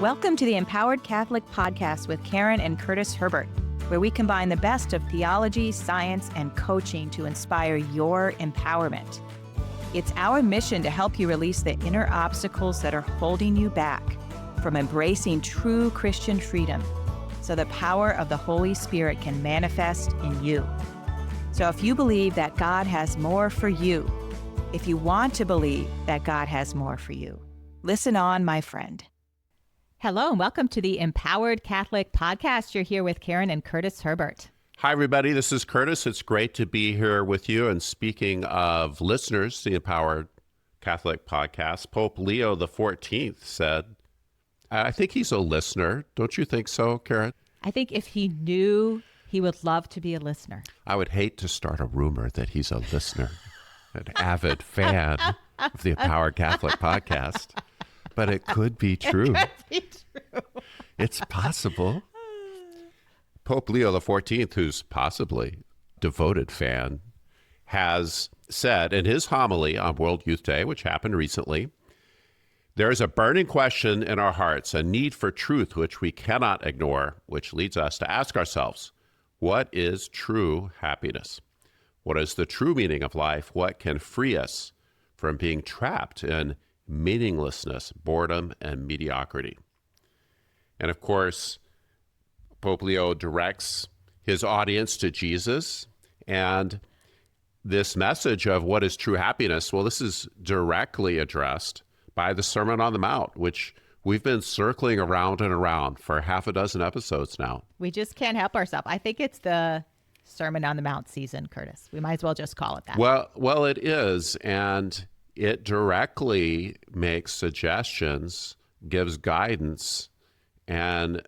Welcome to the Empowered Catholic Podcast with Karen and Curtis Herbert, where we combine the best of theology, science, and coaching to inspire your empowerment. It's our mission to help you release the inner obstacles that are holding you back from embracing true Christian freedom, so the power of the Holy Spirit can manifest in you. So if you believe that God has more for you, if you want to believe that God has more for you, listen on, my friend. Hello, and welcome to the Empowered Catholic Podcast. You're here with Karen and Curtis Herbert. Hi, everybody. This is Curtis. It's great to be here with you. And speaking of listeners, the Empowered Catholic Podcast, Pope Leo XIV said, I think he's a listener. Don't you think so, Karen? I think if he knew, he would love to be a listener. I would hate to start a rumor that he's a listener, an avid fan of the Empowered Catholic Podcast. But it could be true. It could be true. It's possible. Pope Leo XIV, who's possibly a devoted fan, has said in his homily on World Youth Day, which happened recently, there is a burning question in our hearts, a need for truth which we cannot ignore, which leads us to ask ourselves, what is true happiness? What is the true meaning of life? What can free us from being trapped in meaninglessness, boredom, and mediocrity? And of course, Pope Leo directs his audience to Jesus. And this message of what is true happiness, well, this is directly addressed by the Sermon on the Mount, which we've been circling around and around for half a dozen episodes now. We just can't help ourselves. I think it's the Sermon on the Mount season, Curtis. We might as well just call it that. Well, it is. And it directly makes suggestions, gives guidance, and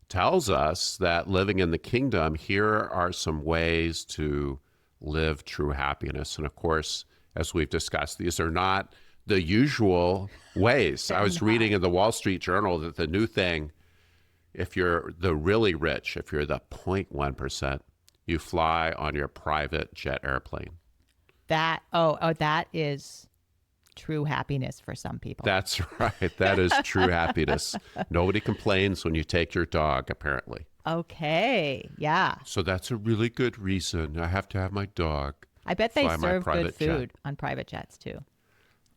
tells us that living in the kingdom, here are some ways to live true happiness. And of course, as we've discussed, these are not the usual ways. I was reading in the Wall Street Journal that the new thing, if you're the really rich, if you're the 0.1%, you fly on your private jet airplane. That is true happiness for some people. That's right. That is true happiness. Nobody complains when you take your dog, apparently. Okay. Yeah. So that's a really good reason. I have to have my dog. I bet they fly my serve good private food jet. on private jets too.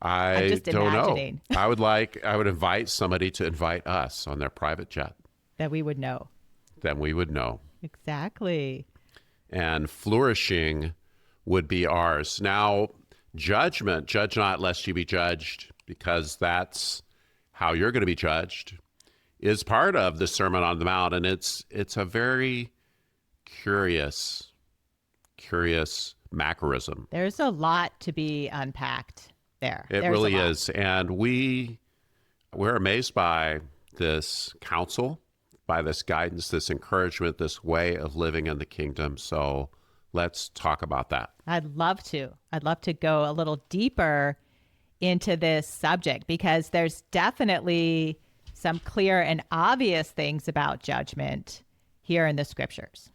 I just don't imagining. know. I would invite somebody to invite us on their private jet. That we would know. Then we would know. Exactly. And flourishing would be ours. Now, judgment, judge not lest you be judged, because that's how you're going to be judged, is part of the Sermon on the Mount. And it's a very curious macroism. There's a lot to be unpacked there. It really is. And we're amazed by this counsel, by this guidance, this encouragement, this way of living in the kingdom. So let's talk about that. I'd love to go a little deeper into this subject, because there's definitely some clear and obvious things about judgment here in the scriptures.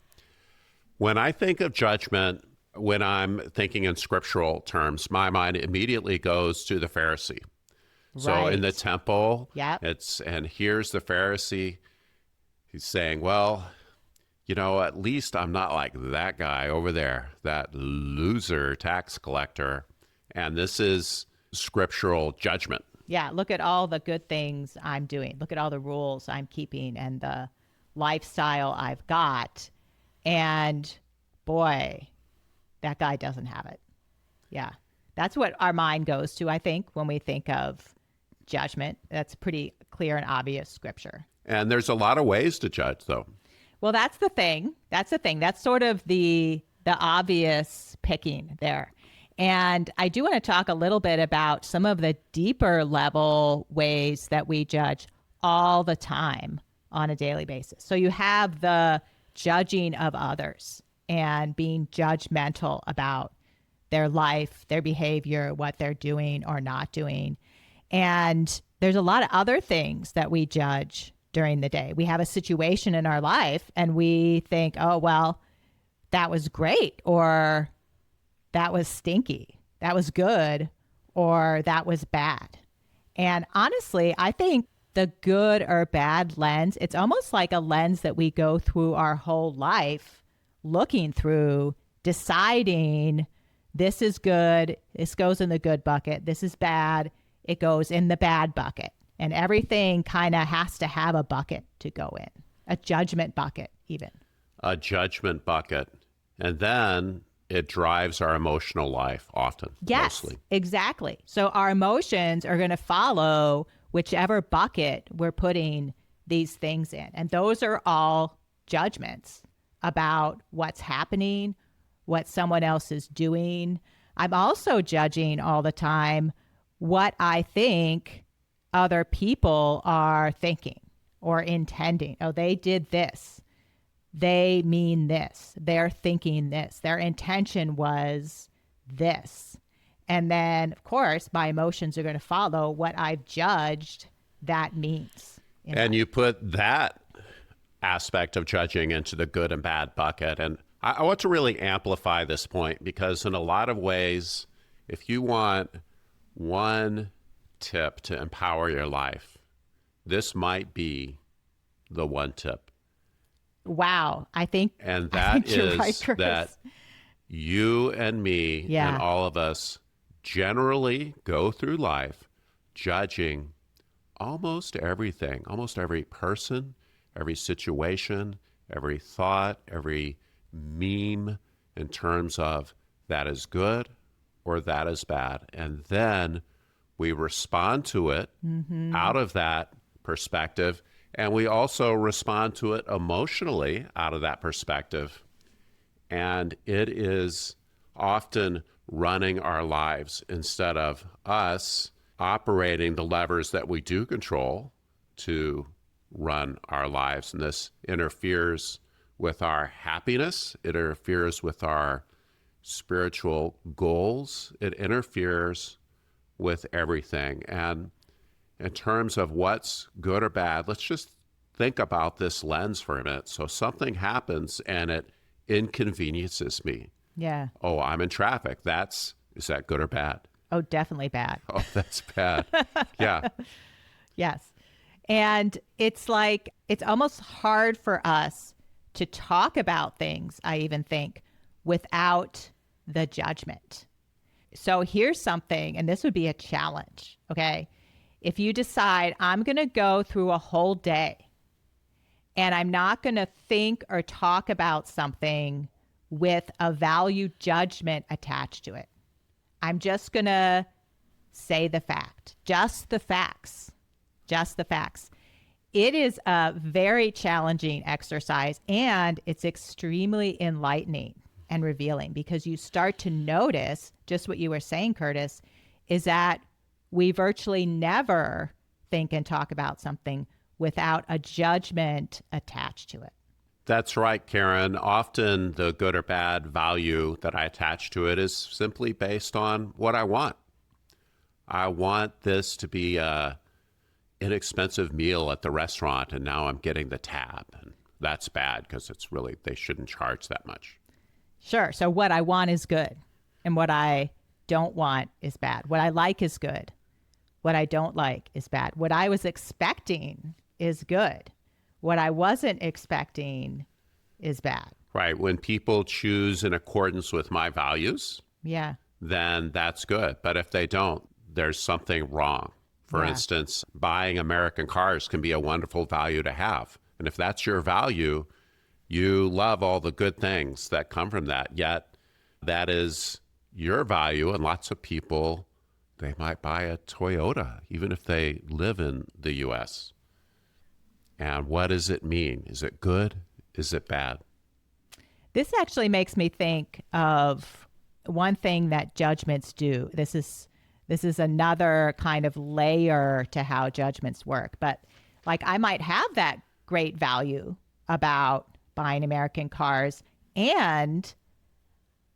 When I think of judgment, when I'm thinking in scriptural terms, my mind immediately goes to the Pharisee. Right. So in the temple, Yep. and here's the Pharisee. He's saying, well, at least I'm not like that guy over there, that loser tax collector. And this is scriptural judgment. Yeah, look at all the good things I'm doing. Look at all the rules I'm keeping and the lifestyle I've got. And boy, that guy doesn't have it. Yeah, that's what our mind goes to, I think, when we think of judgment. That's pretty clear and obvious scripture. And there's a lot of ways to judge, though. Well, that's the thing. That's sort of the obvious picking there. And I do want to talk a little bit about some of the deeper level ways that we judge all the time on a daily basis. So you have the judging of others and being judgmental about their life, their behavior, what they're doing or not doing. And there's a lot of other things that we judge during the day. We have a situation in our life and we think, oh, well, that was great, or that was stinky, that was good, or that was bad. And honestly, I think the good or bad lens, it's almost like a lens that we go through our whole life looking through, deciding this is good, this goes in the good bucket, this is bad, it goes in the bad bucket. And everything kind of has to have a bucket to go in, a judgment bucket even. A judgment bucket. And then it drives our emotional life often. Yes, mostly. exactly. So our emotions are going to follow whichever bucket we're putting these things in. And those are all judgments about what's happening, what someone else is doing. I'm also judging all the time what I think other people are thinking or intending. Oh, they did this. They mean this. They're thinking this. Their intention was this. And then, of course, my emotions are going to follow what I've judged that means. And you put that aspect of judging into the good and bad bucket. And I want to really amplify this point because in a lot of ways, if you want one tip to empower your life, this might be the one tip. Wow. I think you're right, Curtis. That you and me and all of us generally go through life judging almost everything, almost every person, every situation, every thought, every meme in terms of that is good or that is bad. And then we respond to it out of that perspective. And we also respond to it emotionally out of that perspective. And it is often running our lives instead of us operating the levers that we do control to run our lives. And this interferes with our happiness. It interferes with our spiritual goals. It interferes with everything. And in terms of what's good or bad, let's just think about this lens for a minute. So something happens and it inconveniences me. Yeah. Oh, I'm in traffic. Is that good or bad? Oh, definitely bad. Oh, that's bad. Yeah. Yes. And it's like, it's almost hard for us to talk about things, I even think, without the judgment. So here's something, and this would be a challenge, okay? If you decide I'm going to go through a whole day and I'm not going to think or talk about something with a value judgment attached to it. I'm just going to say the fact, just the facts, just the facts. It is a very challenging exercise and it's extremely enlightening and revealing because you start to notice just what you were saying, Curtis, is that we virtually never think and talk about something without a judgment attached to it. That's right, Karen. Often the good or bad value that I attach to it is simply based on what I want. I want this to be an inexpensive meal at the restaurant, and now I'm getting the tab. And that's bad because they shouldn't charge that much. Sure. So what I want is good, and what I don't want is bad. What I like is good. What I don't like is bad. What I was expecting is good. What I wasn't expecting is bad. Right. When people choose in accordance with my values, then that's good. But if they don't, there's something wrong. For instance, buying American cars can be a wonderful value to have. And if that's your value, you love all the good things that come from that. Yet that is your value. And lots of people, they might buy a Toyota, even if they live in the U.S. And what does it mean? Is it good? Is it bad? This actually makes me think of one thing that judgments do. This is another kind of layer to how judgments work. But like I might have that great value about buying American cars, and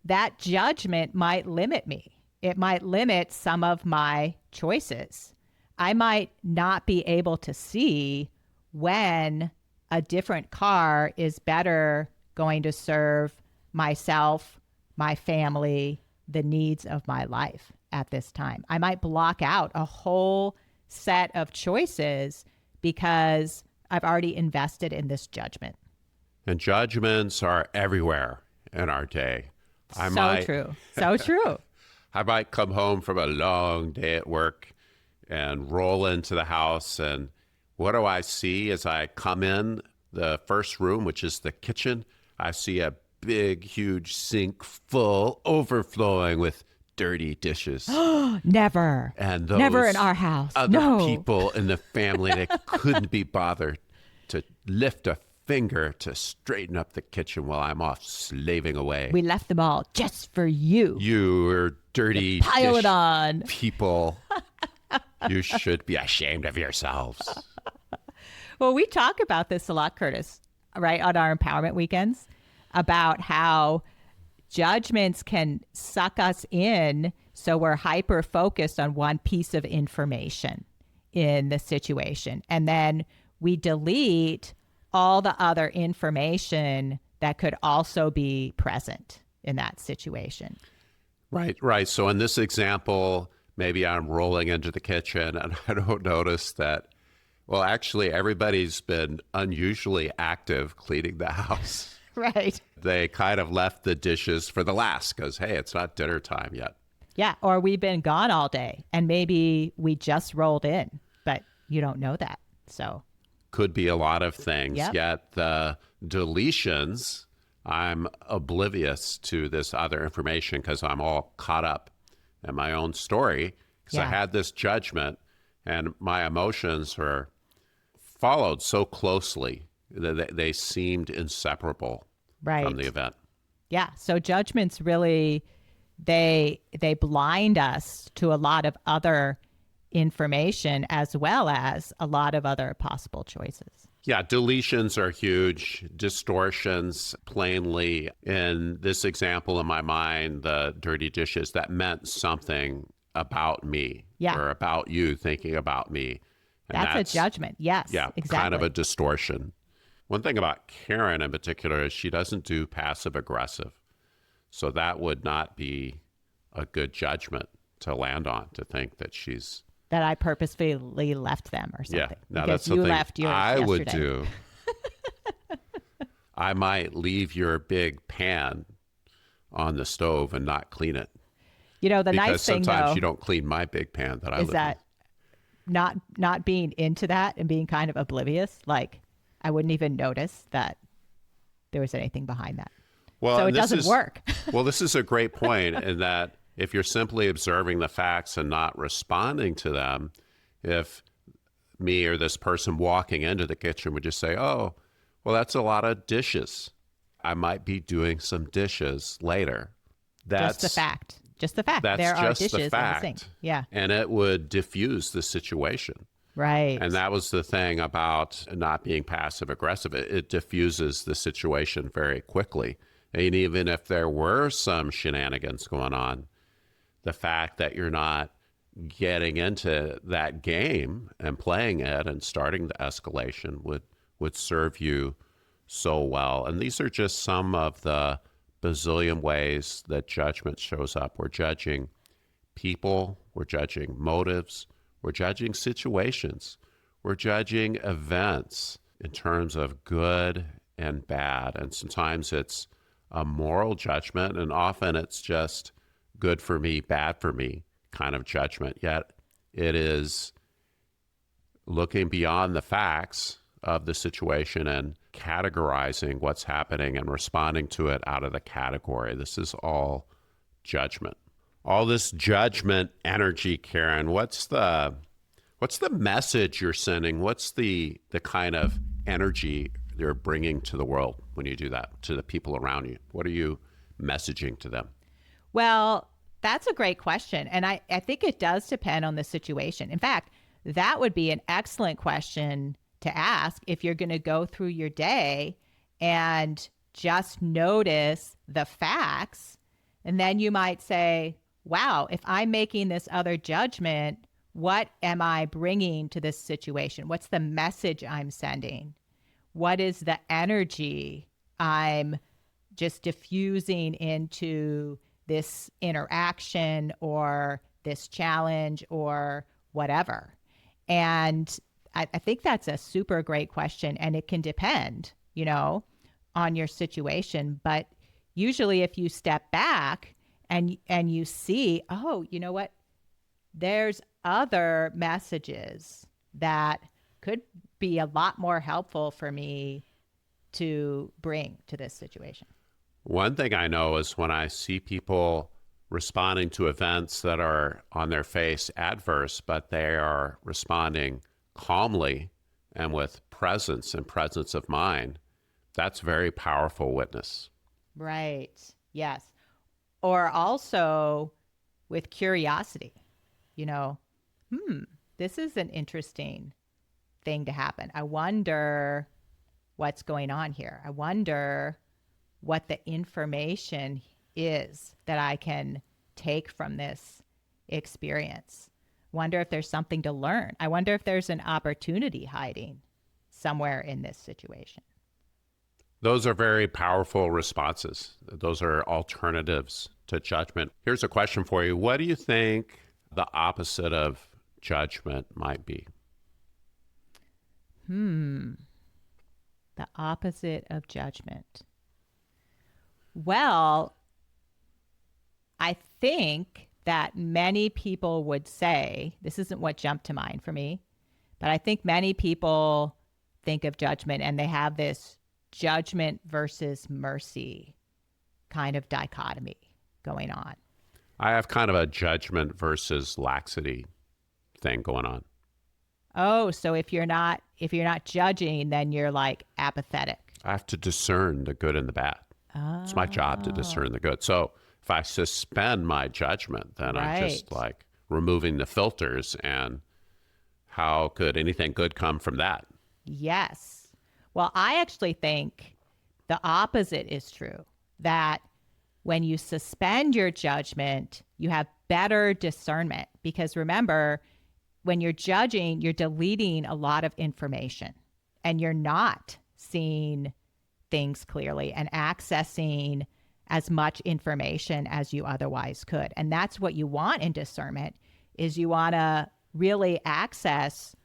that judgment might limit me. It might limit some of my choices. I might not be able to see when a different car is better going to serve myself, my family, the needs of my life at this time. I might block out a whole set of choices because I've already invested in this judgment. And judgments are everywhere in our day. True. So true. I might come home from a long day at work and roll into the house. And what do I see as I come in the first room, which is the kitchen? I see a big, huge sink full, overflowing with dirty dishes. Never. And those never in our house. other No. people in the family that couldn't be bothered to lift a finger to straighten up the kitchen while I'm off slaving away. We left them all just for you. You are dirty Pile it dish on. people. You should be ashamed of yourselves. Well, we talk about this a lot, Curtis, right, on our empowerment weekends, about how judgments can suck us in so we're hyper focused on one piece of information in the situation. And then we delete all the other information that could also be present in that situation. Right. So in this example, maybe I'm rolling into the kitchen and I don't notice that, well, actually, everybody's been unusually active cleaning the house. Right. They kind of left the dishes for the last because, hey, it's not dinner time yet. Yeah. Or we've been gone all day and maybe we just rolled in, but you don't know that. So could be a lot of things. Yep. Yet the deletions, I'm oblivious to this other information because I'm all caught up in my own story because I had this judgment and my emotions were followed so closely that they seemed inseparable from the event. Yeah. So judgments really, they blind us to a lot of other information as well as a lot of other possible choices. Yeah, deletions are huge. Distortions, plainly, in this example in my mind, the dirty dishes, that meant something about me or about you thinking about me. And that's a judgment. Yes, yeah, exactly. Kind of a distortion. One thing about Karen in particular is she doesn't do passive aggressive. So that would not be a good judgment to land on, to think that she's... that I purposefully left them or something. Yeah, now because that's something left yours I yesterday. would do. I might leave your big pan on the stove and not clean it. You know, the because nice thing, sometimes though, you don't clean my big pan that I live is that not being into that and being kind of oblivious. Like, I wouldn't even notice that there was anything behind that. Well, so it doesn't work. Well, this is a great point in that if you're simply observing the facts and not responding to them, if me or this person walking into the kitchen would just say, oh, well, that's a lot of dishes. I might be doing some dishes later. That's just the fact. Just the fact. That's there are just dishes the fact. in the sink. Yeah. And it would diffuse the situation. Right. And that was the thing about not being passive aggressive. It diffuses the situation very quickly. And even if there were some shenanigans going on, the fact that you're not getting into that game and playing it and starting the escalation would serve you so well. And these are just some of the bazillion ways that judgment shows up. We're judging people, we're judging motives, we're judging situations, we're judging events in terms of good and bad. And sometimes it's a moral judgment, and often it's just good for me, bad for me kind of judgment. Yet it is looking beyond the facts of the situation and categorizing what's happening and responding to it out of the category. This is all judgment. All this judgment energy, Karen, what's the message you're sending? What's the kind of energy you're bringing to the world when you do that, to the people around you? What are you messaging to them? Well, that's a great question. And I think it does depend on the situation. In fact, that would be an excellent question to ask if you're going to go through your day and just notice the facts. And then you might say, wow, if I'm making this other judgment, what am I bringing to this situation? What's the message I'm sending? What is the energy I'm just diffusing into this interaction or this challenge or whatever? And I think that's a super great question, and it can depend, on your situation. But usually, if you step back and you see, oh, you know what, there's other messages that could be a lot more helpful for me to bring to this situation. One thing I know is when I see people responding to events that are on their face adverse, but they are responding calmly and with presence and presence of mind, that's very powerful witness. Right. Yes. Or also with curiosity, you know, this is an interesting thing to happen. I wonder what's going on here. I wonder what the information is that I can take from this experience. Wonder if there's something to learn. I wonder if there's an opportunity hiding somewhere in this situation. Those are very powerful responses. Those are alternatives to judgment. Here's a question for you. What do you think the opposite of judgment might be? The opposite of judgment. Well, I think that many people would say, this isn't what jumped to mind for me, but I think many people think of judgment and they have this judgment versus mercy kind of dichotomy going on. I have kind of a judgment versus laxity thing going on. Oh, so if you're not judging, then you're like apathetic. I have to discern the good and the bad. It's my job to discern the good. So if I suspend my judgment, then I'm just like removing the filters, and how could anything good come from that? Yes. Well, I actually think the opposite is true, that when you suspend your judgment, you have better discernment. Because remember, when you're judging, you're deleting a lot of information and you're not seeing things clearly and accessing as much information as you otherwise could. And that's what you want in discernment, is you want to really access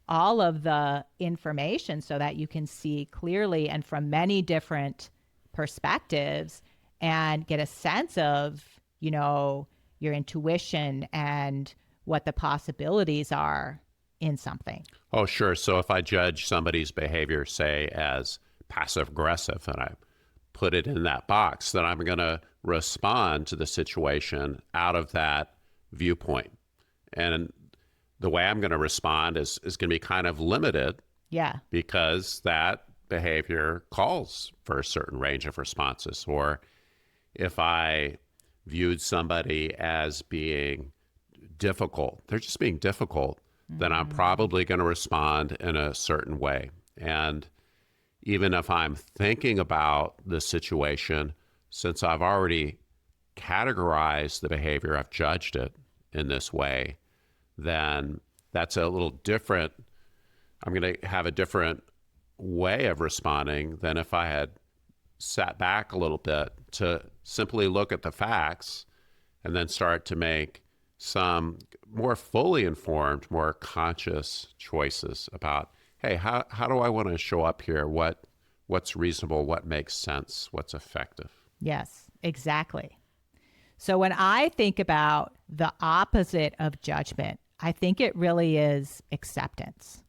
all of the information so that you can see clearly and from many different perspectives and get a sense of, your intuition and what the possibilities are in something. Oh, sure. So if I judge somebody's behavior, say, as passive aggressive, and I put it in that box, then I'm going to respond to the situation out of that viewpoint. And the way I'm going to respond is going to be kind of limited. Yeah. Because that behavior calls for a certain range of responses. Or if I viewed somebody as being difficult, they're just being difficult, then I'm probably going to respond in a certain way. And even if I'm thinking about the situation, since I've already categorized the behavior, I've judged it in this way, then that's a little different. I'm going to have a different way of responding than if I had sat back a little bit to simply look at the facts and then start to make some more fully informed, more conscious choices about, hey, how do I want to show up here? What's reasonable? What makes sense? What's effective? Yes, exactly. So when I think about the opposite of judgment, I think it really is acceptance.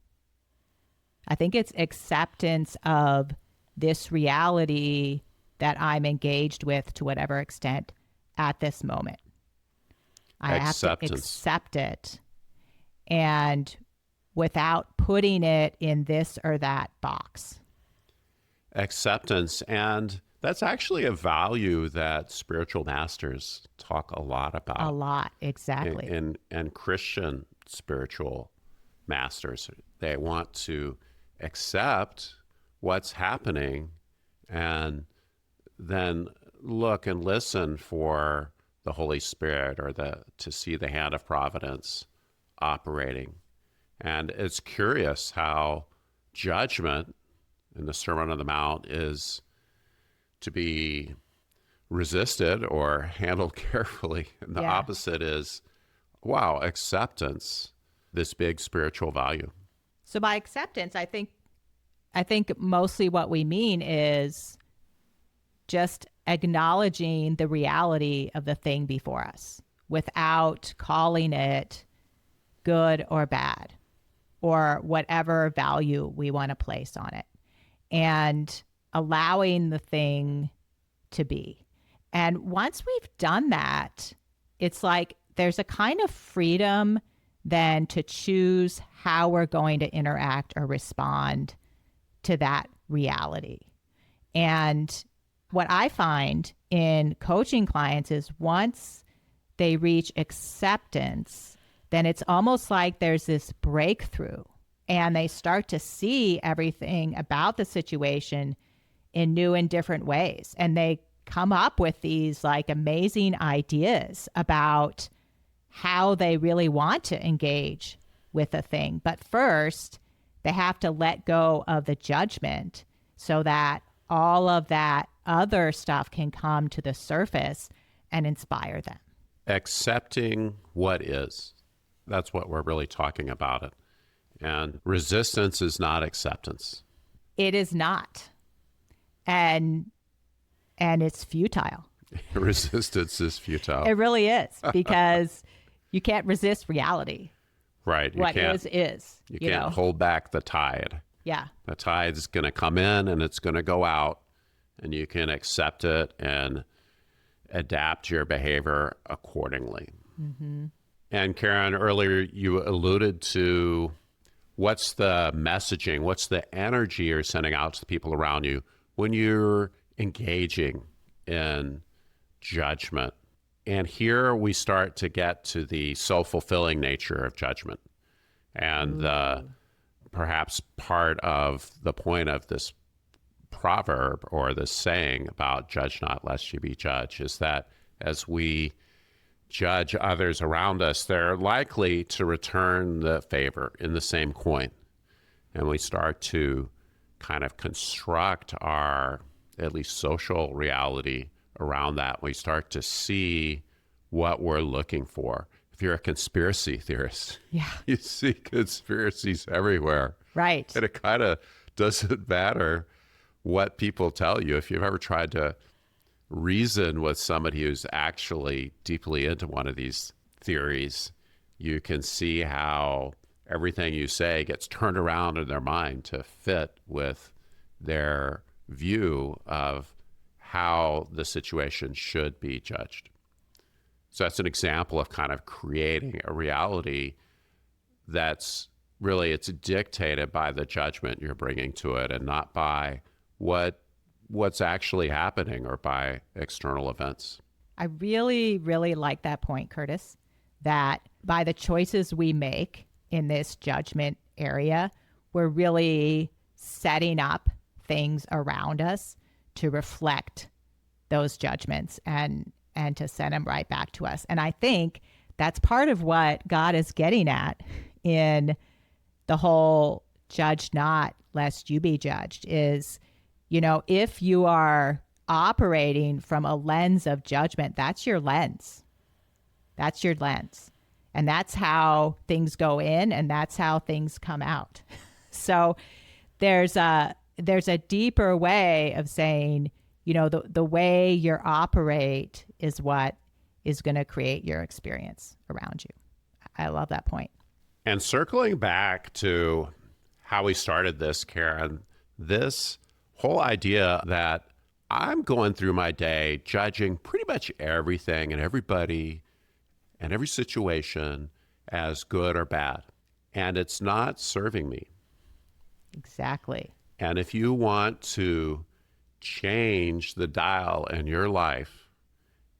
I think it's acceptance of this reality that I'm engaged with to whatever extent at this moment. I have to accept it, and without putting it in this or that box. Acceptance. And that's actually a value that spiritual masters talk a lot about. A lot, exactly. And Christian spiritual masters, they want to accept what's happening and then look and listen for the Holy Spirit or to see the hand of providence operating. And it's curious how judgment in the Sermon on the Mount is to be resisted or handled carefully. And the opposite is, wow, acceptance, this big spiritual value. So by acceptance, I think mostly what we mean is just acknowledging the reality of the thing before us without calling it good or bad or whatever value we want to place on it, and allowing the thing to be. And once we've done that, it's like there's a kind of freedom then to choose how we're going to interact or respond to that reality. And what I find in coaching clients is once they reach acceptance, then it's almost like there's this breakthrough and they start to see everything about the situation in new and different ways. And they come up with these like amazing ideas about how they really want to engage with a thing. But first, they have to let go of the judgment so that all of that other stuff can come to the surface and inspire them. Accepting what is. That's what we're really talking about it. And resistance is not acceptance. It is not. And it's futile. Resistance is futile. It really is, because you can't resist reality. Right. What is. You can't hold back the tide. Yeah. The tide is going to come in and it's going to go out, and you can accept it and adapt your behavior accordingly. Mm-hmm. And Karen, earlier you alluded to what's the messaging, what's the energy you're sending out to the people around you when you're engaging in judgment. And here we start to get to the self-fulfilling nature of judgment. And perhaps part of the point of this proverb or this saying about judge not lest you be judged is that as we judge others around us, they're likely to return the favor in the same coin. And we start to kind of construct our, at least social reality around that. We start to see what we're looking for. If you're a conspiracy theorist, you see conspiracies everywhere. Right. And it kind of doesn't matter what people tell you. If you've ever tried to reason with somebody who's actually deeply into one of these theories, you can see how everything you say gets turned around in their mind to fit with their view of how the situation should be judged. So that's an example of kind of creating a reality that's really, it's dictated by the judgment you're bringing to it and not by what's actually happening or by external events. I really, really like that point, Curtis, that by the choices we make in this judgment area, we're really setting up things around us to reflect those judgments and to send them right back to us. And I think that's part of what God is getting at in the whole judge not lest you be judged is, if you are operating from a lens of judgment, that's your lens. That's your lens. And that's how things go in and that's how things come out. So there's a deeper way of saying, the way you operate is what is going to create your experience around you. I love that point. And circling back to how we started this, Karen, this whole idea that I'm going through my day judging pretty much everything and everybody and every situation as good or bad, and it's not serving me. Exactly. And if you want to change the dial in your life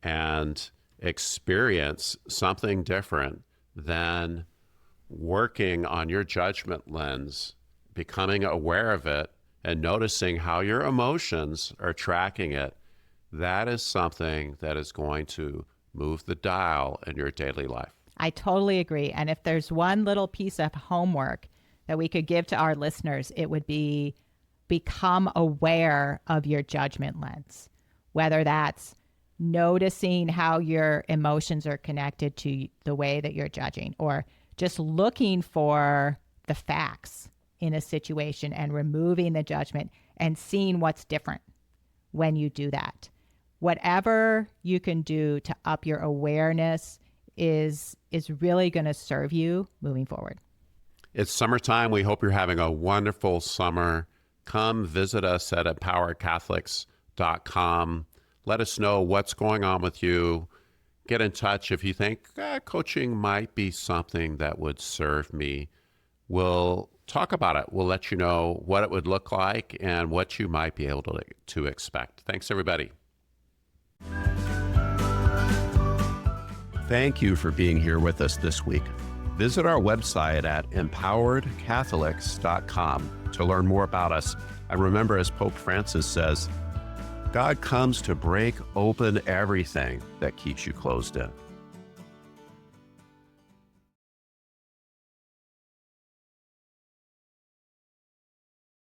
and experience something different than working on your judgment lens, becoming aware of it, and noticing how your emotions are tracking it, that is something that is going to move the dial in your daily life. I totally agree. And if there's one little piece of homework that we could give to our listeners, it would be become aware of your judgment lens, whether that's noticing how your emotions are connected to the way that you're judging, or just looking for the facts in a situation and removing the judgment and seeing what's different when you do that. Whatever you can do to up your awareness is really going to serve you moving forward. It's summertime. We hope you're having a wonderful summer. Come visit us at empoweredcatholics.com. Let us know what's going on with you. Get in touch if you think coaching might be something that would serve me. We'll talk about it. We'll let you know what it would look like and what you might be able to expect. Thanks, everybody. Thank you for being here with us this week. Visit our website at empoweredcatholics.com to learn more about us. And remember, as Pope Francis says, God comes to break open everything that keeps you closed in.